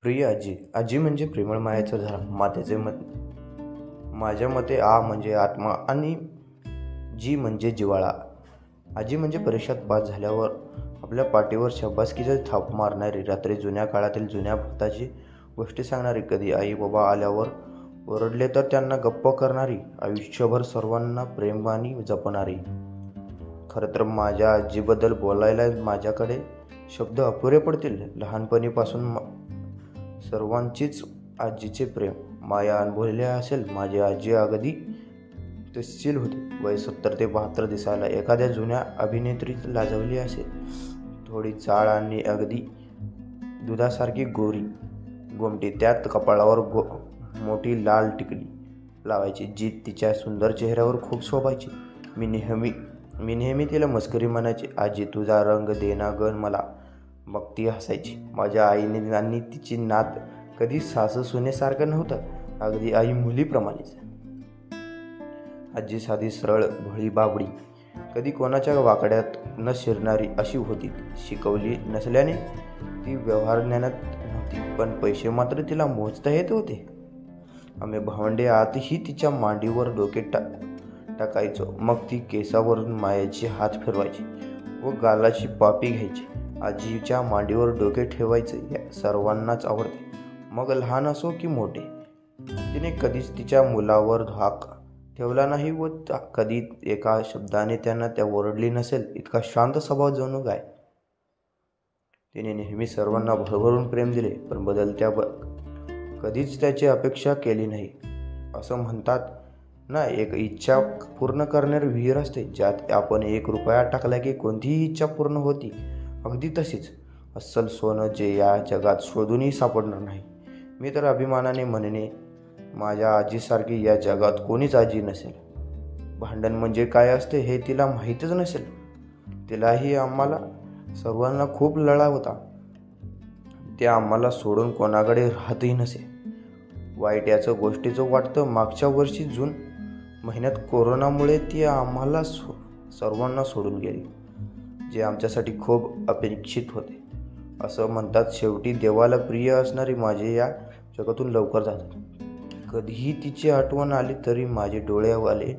प्रिय आजी. आजी म्हणजे प्रेमळ मायेचं झाड. माझ्या मते आ म्हणजे आत्मा आणि जी म्हणजे जिव्हाळा. आजी म्हणजे परीक्षात पास झाल्यावर आपल्या पाठीवर शाबासकीचा थाप मारणारी, रात्री जुन्या काळातील जुन्या भूताची गोष्टी सांगणारी, कधी आई बाबा आल्यावर ओरडले तर त्यांना गप्प करणारी, आयुष्यभर सर्वांना प्रेमाने जपणारी. खरं तर माझ्या आजीबद्दल बोलायला माझ्याकडे शब्द अपुरे पडतील. लहानपणीपासून सर्वांचीच आजीचे प्रेम माया अनुभवलेली असेल. माझी आजी अगदी तशील होती. वय 70 ते 72 दिसायला एखाद्या जुन्या अभिनेत्रीत लाजवली असेल. थोडी जाड आणि अगदी दुधासारखी गोरी गोमटी. त्यात कपाळावर मोठी लाल टिकली लावायची, जी तिच्या सुंदर चेहऱ्यावर खूप शोभायची. मी नेहमी तिला मस्करी म्हणायचे, आजी तुझा रंग देना गं मला. मग ती हसायची. माझ्या आईने आणि तिची नात कधी सासू सुनेसारखं नव्हतं, अगदी आई मुलीप्रमाणेच. आजी साधी सरळ भोळी बाबडी, कधी कोणाच्या वाकड्यात न शिरणारी अशी होती. शिकवली नसल्याने ती व्यवहार ज्ञानात नव्हती, पण पैसे मात्र तिला मोजता येत होते. आम्ही भावंडे आतही तिच्या मांडीवर डोके टाकायचो. मग ती केसावरून मायाची हात फिरवायची व गालाची पापी घ्यायची. आजीच्या मांडीवर डोके ठेवायचे सर्वांनाच आवडते, मग लहान असो की मोठे. तिने कधीच तिच्या मुलावर धाक ठेवला नाही व कधी एका शब्दाने त्यांना त्या ओरडली नसेल. इतका शांत स्वभाव जणू काय. तिने नेहमी सर्वांना भरभरून प्रेम दिले, पण बदलत्या कधीच त्याची अपेक्षा केली नाही. असं म्हणतात ना, एक इच्छा पूर्ण करणारी विहीर असते, ज्यात आपण 1 रुपया टाकला की कोणतीही इच्छा पूर्ण होती. अगदी तशीच अस्सल सोनं जे या जगात शोधूनही सापडणार नाही. मी तर अभिमानाने म्हणेन, माझ्या आजीसारखी या जगात कोणीच आजी नसेल. भांडण म्हणजे काय असते हे तिला माहीतच नसेल. तिलाही आम्हाला सर्वांना खूप लळा होता. ते आम्हाला सोडून कोणाकडे राहतही नसे. वाईट याचं गोष्टीचं वाटतं, मागच्या वर्षी जून महिन्यात कोरोनामुळे ती आम्हाला सर्वांना सोडून गेली, जे आमच्यासाठी खूप अपेक्षित होते. असं म्हणतात, शेवटी देवाला प्रिय असणारी माझे या जगातून लवकर जातात. कधीही तिची आठवण आली तरी माझे डोळेवाले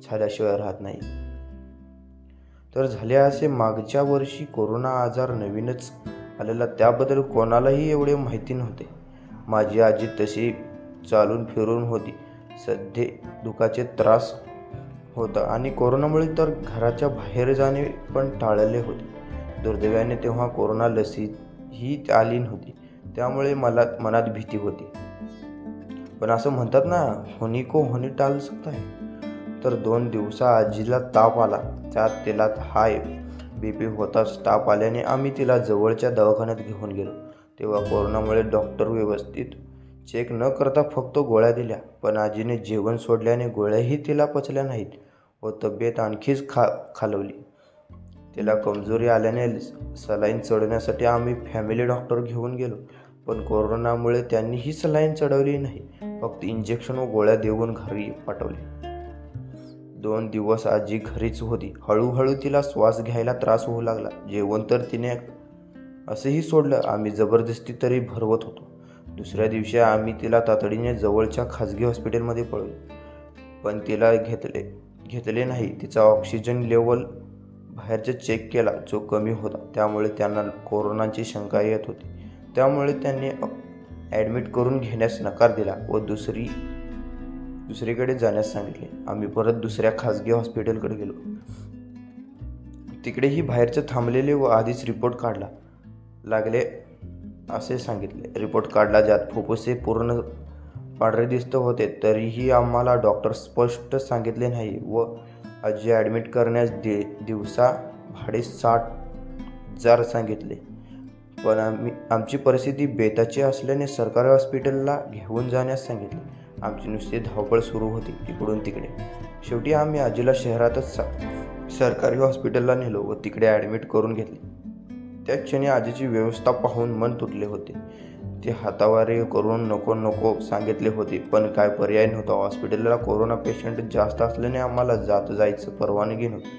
झाल्याशिवाय राहत नाही. तर झाले असे, मागच्या वर्षी कोरोना आजार नवीनच आलेला, त्याबद्दल कोणालाही एवढे माहिती नव्हते. माझी आजी तशी चालून फिरून होती. सध्या दुखाचे त्रास होता आणि कोरोनामुळे तर घराच्या बाहेर जाणे पण टाळले होते. दुर्दैवाने तेव्हा कोरोना लसीही आली नव्हती, त्यामुळे मनात भीती होती. पण असं म्हणतात ना, होनी को होनी टाल सकता है. तर 2 दिवसा आजीला ताप आला. त्यात तिला हाय BP होताच. ताप आल्याने आम्ही तिला जवळच्या दवाखान्यात घेऊन गेलो. तेव्हा कोरोनामुळे डॉक्टर व्यवस्थित चेक न करता फक्त गोळ्या दिल्या. पण आजीने जेवण सोडल्याने गोळ्याही तिला पचल्या नाहीत व तब्येत आणखीच खालवली. तिला कमजोरी आल्याने सलाईन चढवण्यासाठी आम्ही फॅमिली डॉक्टर घेऊन गेलो, पण कोरोनामुळे त्यांनीही सलाईन चढवली नाही, फक्त इंजेक्शन व गोळ्या देऊन घरी पाठवले. 2 दिवस आजी घरीच होती. हळूहळू तिला श्वास घ्यायला त्रास होऊ लागला. जेवण तर तिने असंही सोडलं. आम्ही जबरदस्ती तरी भरवत होतो. दुसऱ्या दिवशी आम्ही तिला तातडीने जवळच्या खाजगी हॉस्पिटलमध्ये पळवले, पण तिला घेतले नाही. तिचा ऑक्सिजन लेवल बाहेरचा चेक केला, जो कमी होता. त्यामुळे त्यांना कोरोनाची शंका येत होती. त्यामुळे त्यांनी ॲडमिट करून घेण्यास नकार दिला व दुसरीकडे जाण्यास सांगितले. आम्ही परत दुसऱ्या खाजगी हॉस्पिटलकडे गेलो. तिकडेही बाहेरचे थांबलेले व आधीच रिपोर्ट काढला लागले असे सांगितले. रिपोर्ट काढला, ज्यात फुफ्फुसे पूर्ण पांढरे दिसत होते. तरीही आम्हाला डॉक्टर स्पष्ट सांगितले नाही व आजी ॲडमिट करण्यास दिवसा भाडे 60,000 सांगितले. पण आमची परिस्थिती बेताची असल्याने सरकारी हॉस्पिटलला घेऊन जाण्यास सांगितले. आमची नुसती धावपळ सुरू होती इकडून तिकडे. शेवटी आम्ही आजीला शहरातच सरकारी हॉस्पिटलला नेलो व तिकडे ॲडमिट करून घेतले. त्या क्षणी आजीची व्यवस्था पाहून मन तुटले होते. ते हातावारे करून नको सांगितले होते, पण काय पर्याय नव्हता. हॉस्पिटलला कोरोना पेशंट जास्त असल्याने आम्हाला जायचं परवानगी नव्हती.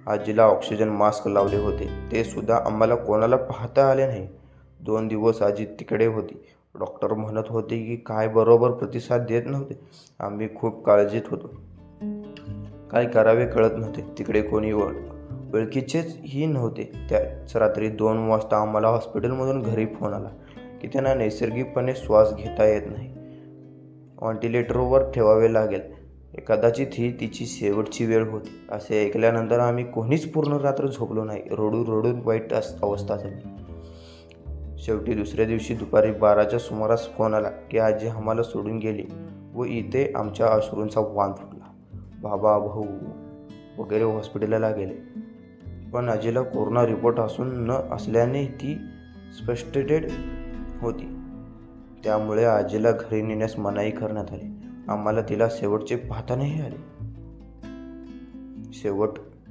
आजीला ऑक्सिजन मास्क लावले होते, ते सुद्धा आम्हाला कोणाला पाहता आले नाही. 2 दिवस आजी तिकडे होती. डॉक्टर म्हणत होते की काय बरोबर प्रतिसाद देत नव्हते. आम्ही खूप काळजीत होतो. काय करावे कळत नव्हते. तिकडे कोणी ओळखीचेच ही नव्हते. त्याच रात्री 2 वाजता आम्हाला हॉस्पिटलमधून घरी फोन आला की त्यांना नैसर्गिकपणे श्वास घेता येत नाही, व्हेंटिलेटरवर ठेवावे लागेल. कदाचित ही तिची शेवटची वेळ होती. असे ऐकल्यानंतर आम्ही कोणीच पूर्ण रात्र झोपलो नाही. रडून वाईट अवस्था झाली. शेवटी दुसऱ्या दिवशी दुपारी 12च्या सुमारास फोन आला की आजी आम्हाला सोडून गेली व इथे आमच्या अश्रूंचा वान फुटला. बाबा, भाऊ वगैरे हॉस्पिटलला गेले, पण आजीला कोरोना रिपोर्ट असून न असल्याने ती सस्पेक्टेड होती. त्यामुळे आजीला घरी नेण्यास मनाई करण्यात आली. आम्हाला तिला शेवटचे पाहता नाही आले.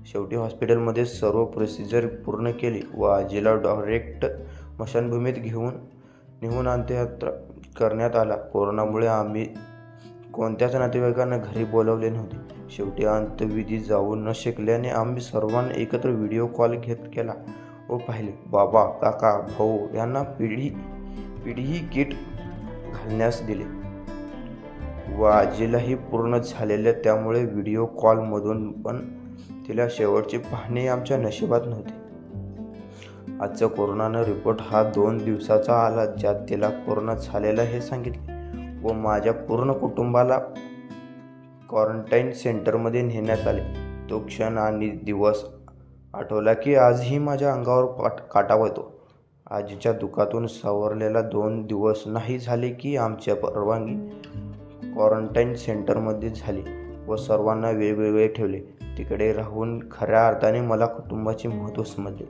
शेवटी हॉस्पिटलमध्ये सर्व प्रोसिजर पूर्ण केली व आजीला डायरेक्ट स्मशानभूमीत नेऊन अंत्ययात्रा करण्यात आला. कोरोनामुळे आम्ही कोणत्याच नातेवाईकांना घरी बोलावले नव्हते. शेवटी अंत्यविधी जाऊ न शकल्याने आम्ही सर्वांना एकत्र व्हिडिओ कॉल केला व पाहिले. बाबा, काका, भाऊ यांना पिढी किट घालण्यास दिले व आजीलाही पूर्ण झालेल्या. त्यामुळे व्हिडिओ कॉलमधून पण तिला शेवटचे पाहणे आमच्या नशिबात नव्हते. आजचा कोरोनाचा रिपोर्ट हा 2 दिवसाचा आला, ज्यात तिला कोरोना झालेला हे सांगितले व माझ्या पूर्ण कुटुंबाला क्वारंटाईन सेंटरमध्ये नेण्यात आले. तो क्षण आणि दिवस आठवला की आजही माझ्या अंगावर काटा येतो. आजीच्या दुःखातून सावरलेला 2 दिवस नाही झाले की आमची परवानगी क्वारंटाईन सेंटरमध्ये झाली व सर्वांना वेगवेगळे ठेवले. तिकडे राहून खऱ्या अर्थाने मला कुटुंबाचे महत्त्व समजले.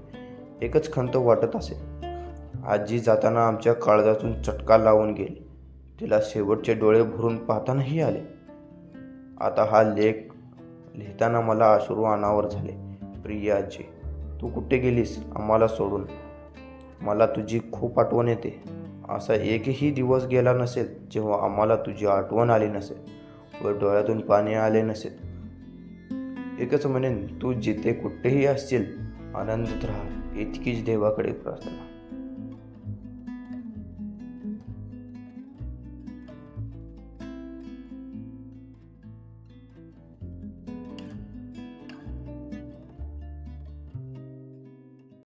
एकच खंत वाटत असे, आजी जाताना आमच्या काळजातून चटका लावून गेली. तिला शेवटचे डोळे भरून पाहता नाही आले. आता हा लेख लिहिताना मला अश्रू अनावर झाले. प्रिय आजी, तू कुठे गेलीस आम्हाला सोडून? मला तुझी खूप आठवण येते. असा एकही दिवस गेला नसेल जेव्हा आम्हाला तुझी आठवण आली नसेल व डोळ्यातून पाणी आले नसेल. एकच म्हणेन, तू जिथे कुठेही असशील आनंदित राहा, इतकीच देवाकडे प्रार्थना.